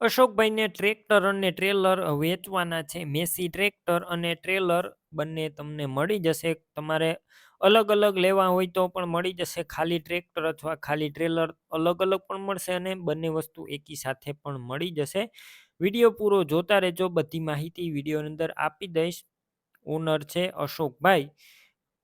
અશોકભાઈને tractor અને trailer વેચવાના છે. મેસી ટ્રેક્ટર અને ટ્રેલર બંને તમને મળી જશે. તમારે અલગ અલગ લેવા હોય તો પણ મળી જશે. ખાલી ટ્રેક્ટર અથવા ખાલી ટ્રેલર અલગ અલગ પણ મળશે અને બંને વસ્તુ એકી સાથે પણ મળી જશે. વિડીયો પૂરો જોતા રહેજો, બધી માહિતી વિડીયોની અંદર આપી દઈશ. ઓનર છે અશોકભાઈ.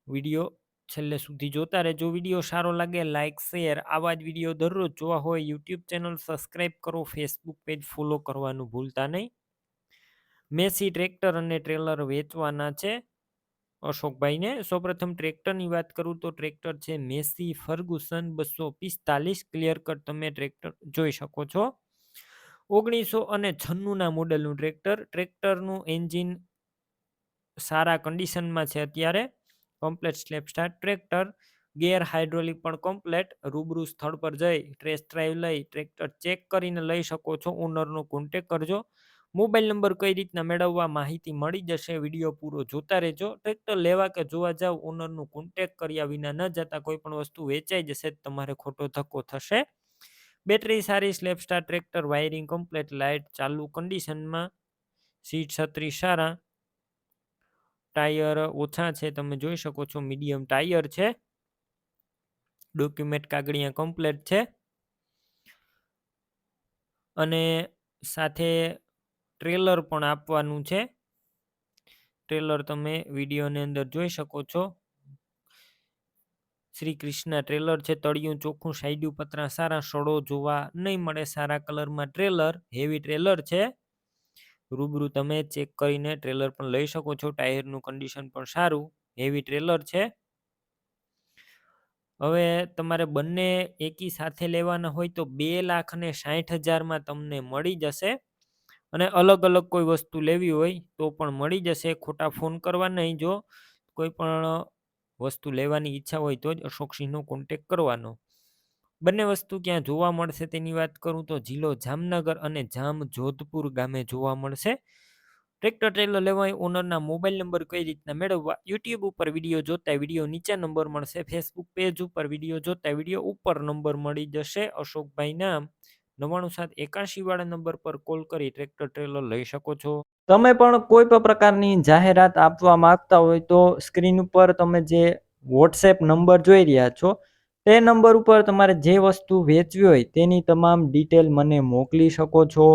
વિડીયો છેલ્લે સુધી જોતા રહેજો. વિડીયો સારો લાગે લાઇક શેર. આવા જ વિડીયો દરરોજ જોવા હોય યુટ્યુબ ચેનલ સબસ્ક્રાઈબ કરો, ફેસબુક પેજ ફોલો કરવાનું ભૂલતા નહીં. મેસી ટ્રેક્ટર અને ટ્રેલર વેચવાના છે અશોકભાઈને. સૌપ્રથમ ટ્રેક્ટરની વાત કરું તો ટ્રેક્ટર છે મેસી ફર્ગુસન 245. ક્લિયર કટ તમે ટ્રેક્ટર જોઈ શકો છો. 1996ના મોડલનું ટ્રેક્ટર. ટ્રેક્ટરનું એન્જિન સારા કન્ડિશનમાં છે અત્યારે. Complete slap start tractor. ગેર હાઇડ્રોલિક પણ કમ્પ્લેટ. રૂબરૂ સ્થળ પર જઈ ટેસ્ટ ડ્રાઈવ લઈ ટ્રેક્ટર ચેક કરીને લઈ શકો છો. ઓનરનો કોન્ટેક કરજો. મોબાઈલ નંબર કઈ રીતના મેળવવા માહિતી મળી જશે. વિડીયો પૂરો જોતા રહેજો. ટ્રેક્ટર લેવા કે જોવા જાવ ઓનરનું કોન્ટેક કર્યા વિના ન જતા. કોઈ પણ વસ્તુ વેચાઈ જશે તમારે ખોટો ધક્કો થશે. બેટરી સારી, slap star tractor, wiring complete, light ચાલુ કન્ડિશનમાં, સીટ છત્રી સારા, ટાયર ઓછા છે તમે જોઈ શકો છો, મીડિયમ ટાયર છે. ડોક્યુમેન્ટ કાગળિયા કમ્પ્લેટ છે અને સાથે ટ્રેલર પણ આપવાનું છે. ટ્રેલર તમે વિડીયોની અંદર જોઈ શકો છો. શ્રી કૃષ્ણ ટ્રેલર છે. તળિયું ચોખ્ખું, સાઈડું પતરા સારા, સડો જોવા નહીં મળે. સારા કલરમાં ટ્રેલર, હેવી ટ્રેલર છે. રૂબરૂ તમે ચેક કરીને ટ્રેલર પણ લઈ શકો છો. ટાયરનું કન્ડિશન પણ સારું, હેવી ટ્રેલર છે. હવે તમારે બંને એકી સાથે લેવાના હોય તો 2,60,000માં તમને મળી જશે. અને અલગ અલગ કોઈ વસ્તુ લેવી હોય તો પણ મળી જશે. ખોટા ફોન કરવા નહીં. જો કોઈ પણ વસ્તુ લેવાની ઈચ્છા હોય તો જ અશોકસિંહનો કોન્ટેક કરવાનો. બંને વસ્તુ ક્યાં જોવા મળશે તેની વાત કરું તો જિલ્લો જામનગર અને જામજોધપુર ગામે જોવા મળશે. ટ્રેક્ટર ટ્રેલર લેવા હોય ઓનરના મોબાઈલ નંબર કઈ રીતના મેળવવા. યુટ્યુબ ઉપર વિડીયો જોતા વિડીયો નીચે નંબર મળશે. ફેસબુક પેજ ઉપર વિડીયો જોતા વિડીયો ઉપર નંબર મળી જશે. અશોકભાઈના 99,781 વાળા નંબર પર કોલ કરી ટ્રેક્ટર ટ્રેલર લઈ શકો છો. તમે પણ કોઈ પણ પ્રકારની જાહેરાત આપવા માંગતા હોય તો સ્ક્રીન ઉપર તમે જે વોટ્સએપ નંબર જોઈ રહ્યા છો તે નંબર ઉપર તમારે જે વસ્તુ વેચવી હોય તેની તમામ ડિટેલ મને મોકલી શકો છો.